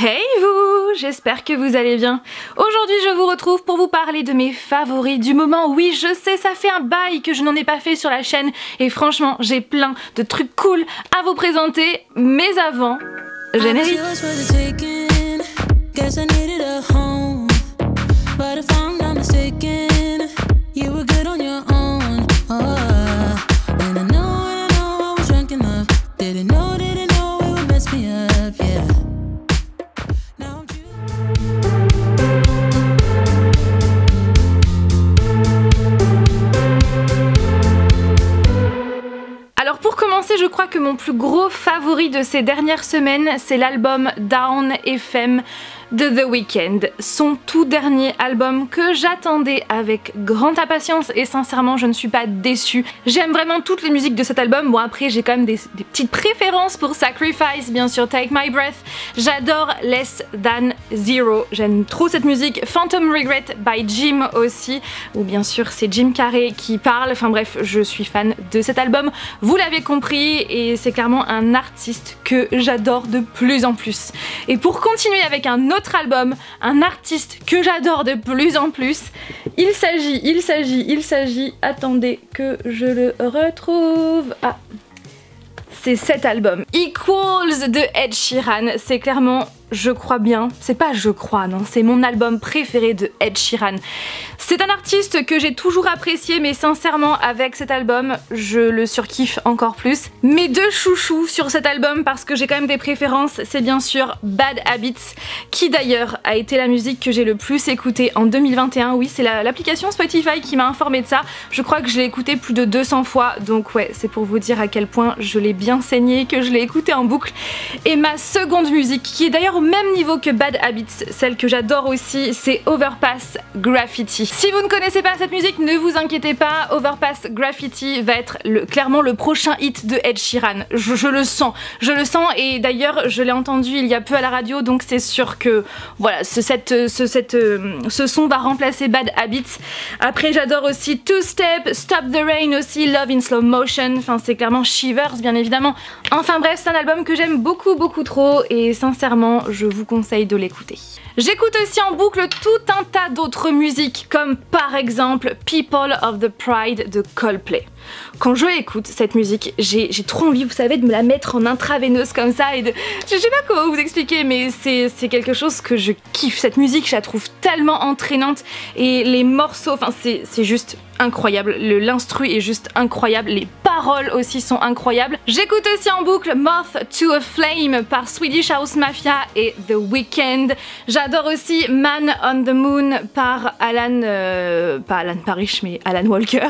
Hey vous, j'espère que vous allez bien. Aujourd'hui je vous retrouve pour vous parler de mes favoris du moment. Oui, je sais, ça fait un bail que je n'en ai pas fait sur la chaîne et franchement j'ai plein de trucs cool à vous présenter. Mais avant, générique. Alors pour commencer, je crois que mon plus gros favori de ces dernières semaines, c'est l'album Down FM de The Weeknd, son tout dernier album que j'attendais avec grande impatience et sincèrement je ne suis pas déçue. J'aime vraiment toutes les musiques de cet album. Bon, après j'ai quand même des petites préférences pour Sacrifice, bien sûr Take My Breath, j'adore Less Than Zero, j'aime trop cette musique, Phantom Regret by Jim aussi, ou bien sûr c'est Jim Carrey qui parle, enfin bref je suis fan de cet album, vous l'avez compris, et c'est clairement un artiste que j'adore de plus en plus. Et pour continuer avec un autre album, un artiste que j'adore de plus en plus, il s'agit, attendez que je le retrouve, c'est cet album, Equals de Ed Sheeran. C'est clairement, je crois bien, c'est pas je crois, non, c'est mon album préféré de Ed Sheeran. C'est un artiste que j'ai toujours apprécié, mais sincèrement avec cet album je le surkiffe encore plus. Mes deux chouchous sur cet album, parce que j'ai quand même des préférences, c'est bien sûr Bad Habits, qui d'ailleurs a été la musique que j'ai le plus écoutée en 2021. Oui, c'est l'application Spotify qui m'a informé de ça. Je crois que je l'ai écouté plus de 200 fois, donc ouais, c'est pour vous dire à quel point je l'ai bien saigné, que je l'ai écouté en boucle. Et ma seconde musique, qui est d'ailleurs au même niveau que Bad Habits, celle que j'adore aussi, c'est Overpass Graffiti. Si vous ne connaissez pas cette musique, ne vous inquiétez pas, Overpass Graffiti va être clairement le prochain hit de Ed Sheeran. Je le sens, et d'ailleurs je l'ai entendu il y a peu à la radio, donc c'est sûr que voilà, ce son va remplacer Bad Habits. Après j'adore aussi Two Step, Stop the Rain aussi, Love in Slow Motion, enfin c'est clairement Shivers bien évidemment. Enfin bref, c'est un album que j'aime beaucoup trop et sincèrement je vous conseille de l'écouter. J'écoute aussi en boucle tout un tas d'autres musiques, comme par exemple People of the Pride de Coldplay. Quand je écoute cette musique, j'ai trop envie, vous savez, de me la mettre en intraveineuse comme ça et de... Je sais pas comment vous expliquer, mais c'est quelque chose que je kiffe. Cette musique, je la trouve tellement entraînante et les morceaux, enfin c'est juste incroyable. L'instru est juste incroyable, les paroles aussi sont incroyables. J'écoute aussi en boucle Moth to a Flame par Swedish House Mafia et The Weeknd. J'adore aussi Man on the Moon par pas Alan Parrish mais Alan Walker.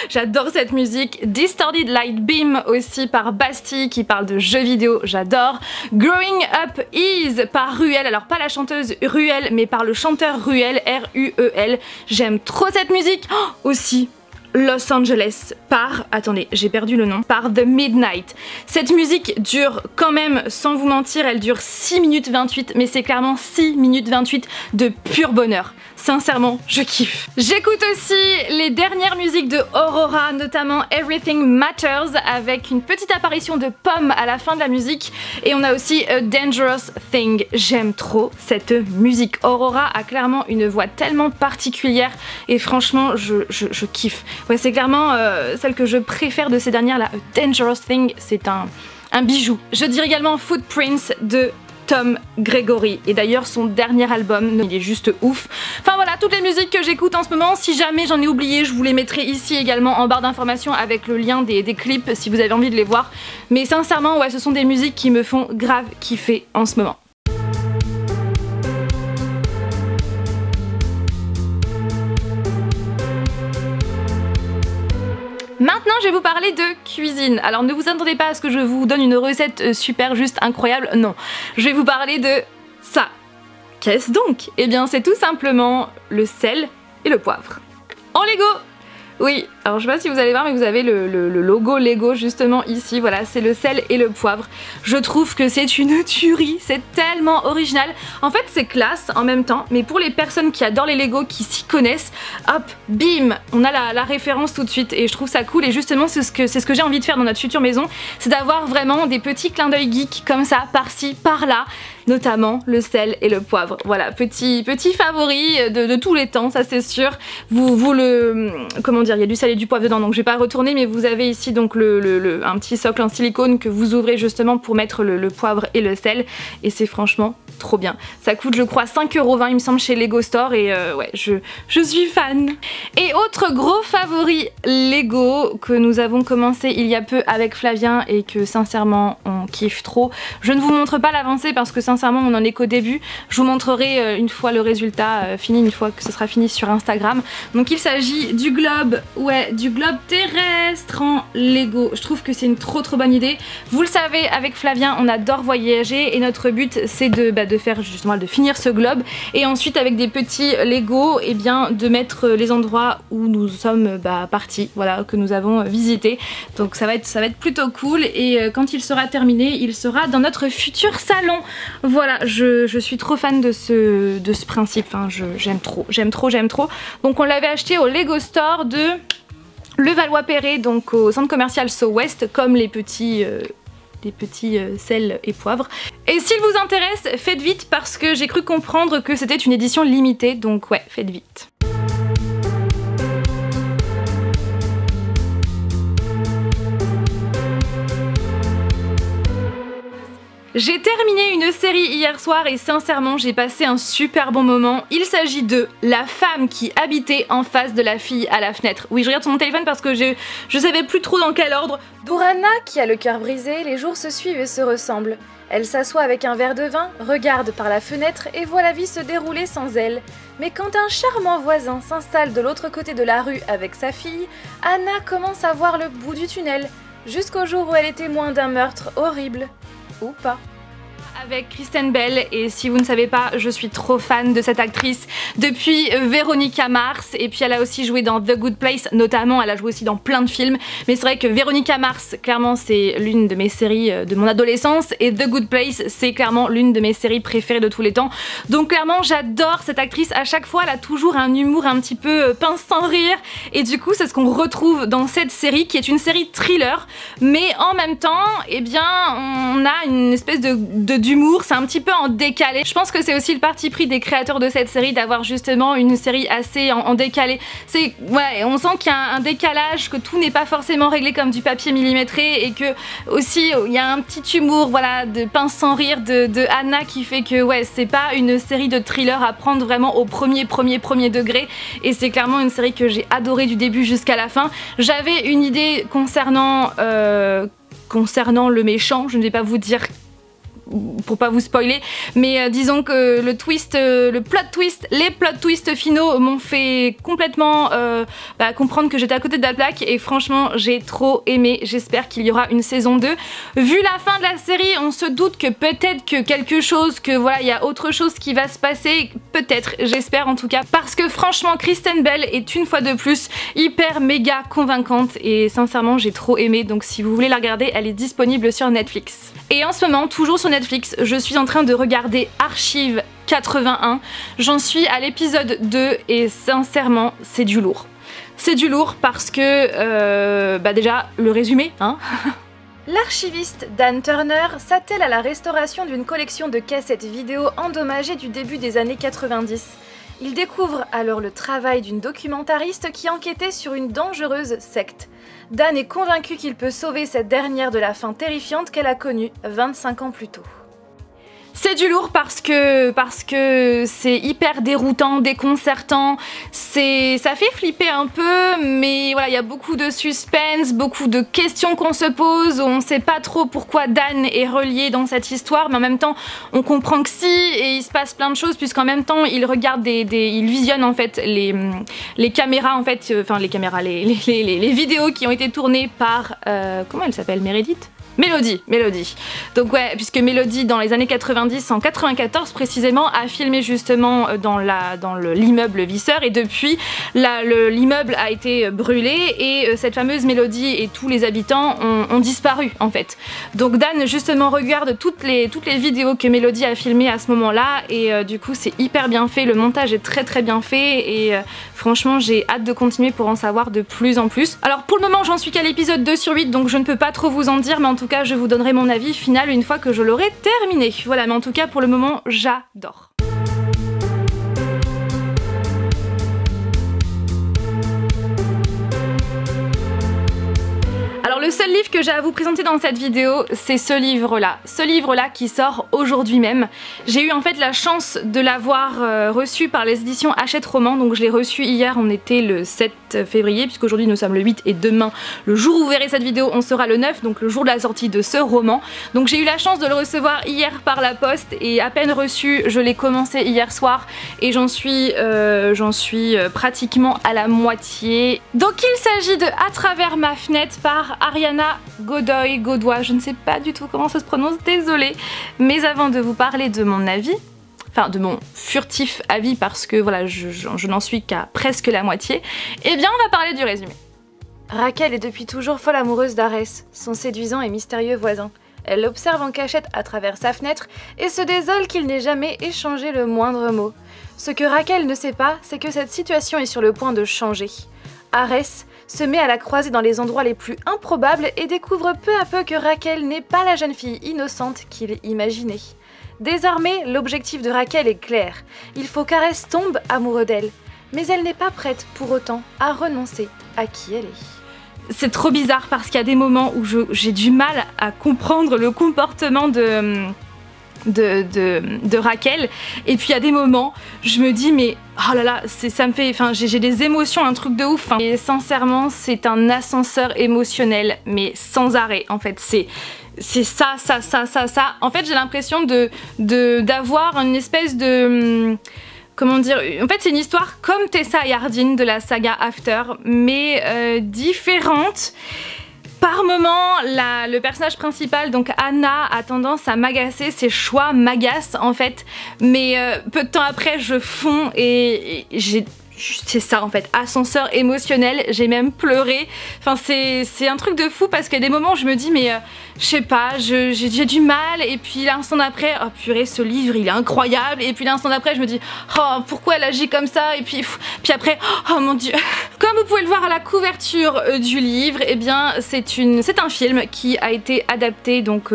J'adore cette musique. Distorted Light Beam aussi par Bastille qui parle de jeux vidéo, j'adore. Growing Up Is par Ruel, alors pas la chanteuse Ruel mais par le chanteur Ruel, R-U-E-L. J'aime trop cette musique. Aussi Los Angeles par, attendez j'ai perdu le nom, par The Midnight. Cette musique dure quand même, sans vous mentir, elle dure 6 minutes 28, mais c'est clairement 6 minutes 28 de pur bonheur. Sincèrement, je kiffe. J'écoute aussi les dernières musiques de Aurora, notamment Everything Matters, avec une petite apparition de Pomme à la fin de la musique. Et on a aussi A Dangerous Thing. J'aime trop cette musique. Aurora a clairement une voix tellement particulière et franchement, je kiffe. Ouais, c'est clairement celle que je préfère de ces dernières là. A Dangerous Thing, c'est un bijou. Je dirais également Footprints de Tom Gregory, et d'ailleurs son dernier album, il est juste ouf. Enfin voilà, toutes les musiques que j'écoute en ce moment, si jamais j'en ai oublié, je vous les mettrai ici également en barre d'informations avec le lien des clips si vous avez envie de les voir. Mais sincèrement, ouais, ce sont des musiques qui me font grave kiffer en ce moment. Maintenant je vais vous parler de cuisine. Alors ne vous attendez pas à ce que je vous donne une recette super juste incroyable, non. Je vais vous parler de ça. Qu'est-ce donc? Eh bien c'est tout simplement le sel et le poivre. En Lego! Oui, Alors je sais pas si vous allez voir mais vous avez le logo Lego justement ici, voilà c'est le sel et le poivre. Je trouve que c'est une tuerie, c'est tellement original. En fait c'est classe en même temps, mais pour les personnes qui adorent les Lego, qui s'y connaissent, hop, bim, on a la référence tout de suite et je trouve ça cool et justement c'est ce que j'ai envie de faire dans notre future maison, c'est d'avoir vraiment des petits clins d'œil geek comme ça, par-ci, par-là. Notamment le sel et le poivre. Voilà, petit favori de tous les temps, ça c'est sûr. Comment dire, il y a du sel et du poivre dedans, donc je vais pas retourner, mais vous avez ici donc un petit socle en silicone que vous ouvrez justement pour mettre le poivre et le sel, et c'est franchement trop bien. Ça coûte je crois 5,20€ il me semble chez Lego Store, et ouais, je suis fan. Et autre gros favori Lego que nous avons commencé il y a peu avec Flavien et que sincèrement on kiffe trop. Je ne vous montre pas l'avancée parce que sincèrement on en est qu'au début, je vous montrerai une fois le résultat fini, une fois que ce sera fini sur Instagram. Donc il s'agit du globe, ouais, du globe terrestre en Lego. Je trouve que c'est une trop bonne idée. Vous le savez, avec Flavien on adore voyager et notre but c'est de faire justement, de finir ce globe et ensuite avec des petits Lego et bien de mettre les endroits où nous sommes partis, voilà, que nous avons visités. Donc ça va être plutôt cool et quand il sera terminé il sera dans notre futur salon. Voilà, je suis trop fan de ce principe, enfin, j'aime trop. Donc on l'avait acheté au Lego Store de Levallois-Perret, donc au centre commercial So West, comme les petits sels et poivres. Et s'il vous intéresse, faites vite parce que j'ai cru comprendre que c'était une édition limitée, donc ouais, faites vite. J'ai terminé une série hier soir et sincèrement j'ai passé un super bon moment. Il s'agit de La femme qui habitait en face de la fille à la fenêtre. Oui, je regarde sur mon téléphone parce que je savais plus trop dans quel ordre. Pour Anna, qui a le cœur brisé, les jours se suivent et se ressemblent. Elle s'assoit avec un verre de vin, regarde par la fenêtre et voit la vie se dérouler sans elle. Mais quand un charmant voisin s'installe de l'autre côté de la rue avec sa fille, Anna commence à voir le bout du tunnel, jusqu'au jour où elle est témoin d'un meurtre horrible. Ou pas. Avec Kristen Bell, et si vous ne savez pas, je suis trop fan de cette actrice depuis Véronica Mars, et puis elle a aussi joué dans The Good Place, notamment elle a joué aussi dans plein de films, mais c'est vrai que Véronica Mars, clairement c'est l'une de mes séries de mon adolescence, et The Good Place c'est clairement l'une de mes séries préférées de tous les temps, donc clairement j'adore cette actrice. À chaque fois elle a toujours un humour un petit peu pince sans rire, et du coup c'est ce qu'on retrouve dans cette série qui est une série thriller, mais en même temps, eh bien on a une espèce d'humour, c'est un petit peu en décalé. Je pense que c'est aussi le parti pris des créateurs de cette série d'avoir justement une série assez en décalé. C'est, ouais, on sent qu'il y a un décalage, que tout n'est pas forcément réglé comme du papier millimétré et que aussi il y a un petit humour, voilà, de pince sans rire de Anna qui fait que ouais, c'est pas une série de thriller à prendre vraiment au premier degré, et c'est clairement une série que j'ai adorée du début jusqu'à la fin. J'avais une idée concernant le méchant, je ne vais pas vous dire pour pas vous spoiler, mais disons que le plot twist, les plot twists finaux m'ont fait complètement comprendre que j'étais à côté de la plaque, et franchement j'ai trop aimé. J'espère qu'il y aura une saison 2. Vu la fin de la série, on se doute que peut-être que quelque chose, que voilà, il y a autre chose qui va se passer, peut-être, j'espère en tout cas, parce que franchement Kristen Bell est une fois de plus hyper méga convaincante et sincèrement j'ai trop aimé. Donc si vous voulez la regarder, elle est disponible sur Netflix. Et en ce moment, toujours sur Netflix, je suis en train de regarder Archive 81. J'en suis à l'épisode 2 et sincèrement, c'est du lourd. C'est du lourd parce que, déjà, le résumé, hein. L'archiviste Dan Turner s'attelle à la restauration d'une collection de cassettes vidéo endommagées du début des années 90. Il découvre alors le travail d'une documentariste qui enquêtait sur une dangereuse secte. Dan est convaincu qu'il peut sauver cette dernière de la fin terrifiante qu'elle a connue 25 ans plus tôt. C'est du lourd parce que c'est hyper déroutant, déconcertant, ça fait flipper un peu, mais voilà, il y a beaucoup de suspense, beaucoup de questions qu'on se pose, on sait pas trop pourquoi Dan est relié dans cette histoire, mais en même temps on comprend que si, et il se passe plein de choses puisqu'en même temps il regarde il visionne en fait les caméras en fait, enfin les caméras, les vidéos qui ont été tournées par, comment elle s'appelle, Meredith ? Mélodie. Donc ouais, puisque Mélodie dans les années 90, en 94 précisément, a filmé justement dans l'immeuble Visseur, et depuis l'immeuble a été brûlé et cette fameuse Mélodie et tous les habitants ont disparu en fait. Donc Dan justement regarde toutes les vidéos que Mélodie a filmées à ce moment-là et du coup c'est hyper bien fait, le montage est très bien fait et franchement j'ai hâte de continuer pour en savoir de plus en plus. Alors pour le moment j'en suis qu'à l'épisode 2 sur 8 donc je ne peux pas trop vous en dire, mais en tout cas je vous donnerai mon avis final une fois que je l'aurai terminé. Voilà, mais en tout cas pour le moment j'adore. Alors le seul livre que j'ai à vous présenter dans cette vidéo, c'est ce livre-là qui sort aujourd'hui même. J'ai eu en fait la chance de l'avoir reçu par les éditions Hachette Roman, donc je l'ai reçu hier, on était le 7 février, puisqu'aujourd'hui nous sommes le 8 et demain, le jour où vous verrez cette vidéo, on sera le 9, donc le jour de la sortie de ce roman. Donc j'ai eu la chance de le recevoir hier par la poste et à peine reçu, je l'ai commencé hier soir et j'en suis pratiquement à la moitié. Donc il s'agit de À travers ma fenêtre par Ariana Godoy, je ne sais pas du tout comment ça se prononce, désolée. Mais avant de vous parler de mon avis, enfin de mon furtif avis parce que voilà, je n'en suis qu'à presque la moitié, eh bien on va parler du résumé. Raquel est depuis toujours folle amoureuse d'Arès, son séduisant et mystérieux voisin. Elle l'observe en cachette à travers sa fenêtre et se désole qu'il n'ait jamais échangé le moindre mot. Ce que Raquel ne sait pas, c'est que cette situation est sur le point de changer. Arès se met à la croiser dans les endroits les plus improbables et découvre peu à peu que Raquel n'est pas la jeune fille innocente qu'il imaginait. Désormais, l'objectif de Raquel est clair. Il faut qu'Arès tombe amoureux d'elle. Mais elle n'est pas prête pour autant à renoncer à qui elle est. C'est trop bizarre parce qu'il y a des moments où j'ai du mal à comprendre le comportement de Raquel, et puis il y a des moments je me dis mais oh là là, ça me fait, enfin j'ai des émotions, un truc de ouf, hein. Et sincèrement c'est un ascenseur émotionnel mais sans arrêt en fait, c'est ça. En fait j'ai l'impression d'avoir une espèce de comment dire, en fait c'est une histoire comme Tessa et Ardyn de la saga After mais différente. Par moment, le personnage principal, donc Anna, a tendance à m'agacer, ses choix m'agacent en fait, mais peu de temps après je fonds et c'est ça en fait, ascenseur émotionnel, j'ai même pleuré, enfin c'est un truc de fou parce qu'il y a des moments où je me dis mais je sais pas, j'ai du mal, et puis l'instant d'après, oh purée ce livre il est incroyable, et puis l'instant d'après je me dis oh pourquoi elle agit comme ça, et puis après oh mon dieu. Comme vous pouvez le voir à la couverture du livre, eh bien c'est un film qui a été adapté donc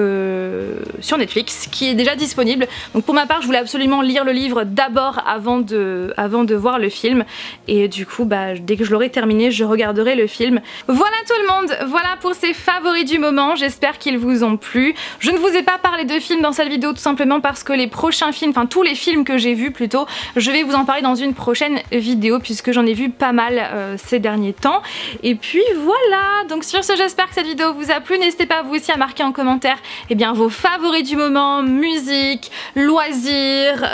sur Netflix, qui est déjà disponible. Donc pour ma part je voulais absolument lire le livre d'abord avant de voir le film, et du coup bah, dès que je l'aurai terminé je regarderai le film. Voilà tout le monde, voilà pour ces favoris du moment, j'espère qu'ils vous ont plu. Je ne vous ai pas parlé de films dans cette vidéo tout simplement parce que les prochains films, enfin tous les films que j'ai vus plutôt, je vais vous en parler dans une prochaine vidéo puisque j'en ai vu pas mal ces derniers temps. Et puis voilà, donc sur ce j'espère que cette vidéo vous a plu, n'hésitez pas vous aussi à marquer en commentaire vos favoris du moment, musique, loisirs,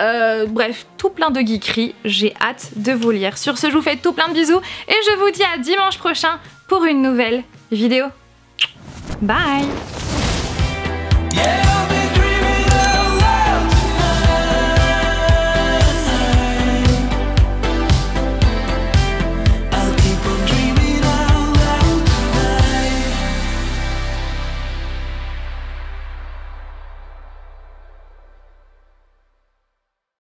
bref tout plein de geekeries, j'ai hâte de vous lire. Sur ce je vous fais tout plein de bisous et je vous dis à dimanche prochain pour une nouvelle vidéo. Bye! Yeah.